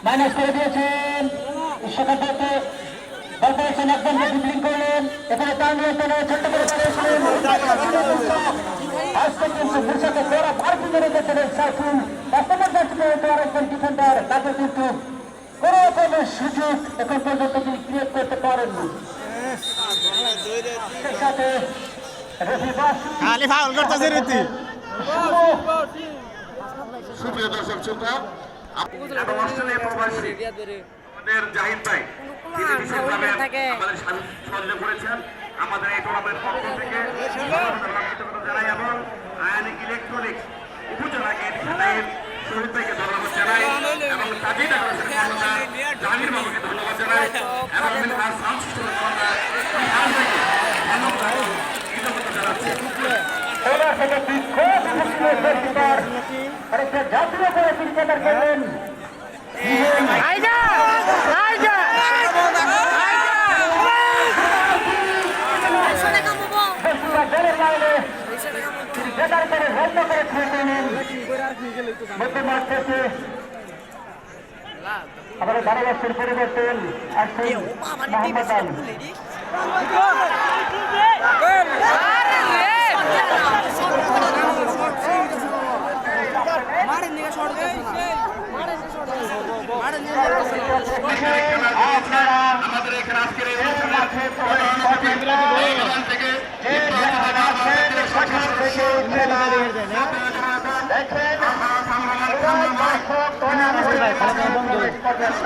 Minus করে দিয়েছেন। সেখান থেকে বল পেয়েছেন, একজনকে ড্রিবলিং করলেন, এখানে টান নিয়েছেন, ছোট্ট করে পাঠিয়েছিলেন। আজকে কিন্তু ফুরসাতে জোড়া মার্কিং করে দিয়েছিলেন সাইফুল। কাস্টমার যাচ্ছে আরেকজন ডিফেন্ডার, তাকে কিন্তু কোনো রকমের সুযোগ এখন পর্যন্ত তিনি ক্রিয়েট করতে পারেননি। সেই সাথে খালি ফাউল করতেছে রীতি। সুপ্রিয় দর্শক শ্রোতা, অস্ট্রেলিয়া প্রবাসী আমাদের জাহিদ ভাই তিনি বিশেষভাবে আমাদের সাহায্য করেছেন। আমাদের এই টুর্নামেন্ট পক্ষ থেকে কৃতজ্ঞতা জানাই এবং আয়নিক ইলেকট্রনিক্স উপজেলা শহীদ ভাইকে ধন্যবাদ জানাই এবং তাদের জাহির বাবুকে ধন্যবাদ জানাই এবং সাউন্ড সিস্টেমের কৃতজ্ঞতা জানাচ্ছি। এবার থেকে বিক্ষোভ আরেকটা জাতীয় করে ক্রিকেটার খেলেন আবার ধারাভাষ্যের পরিবর্তন আসছেন মোহাম্মদ আলী। আমাদের এখানে আজকের থেকে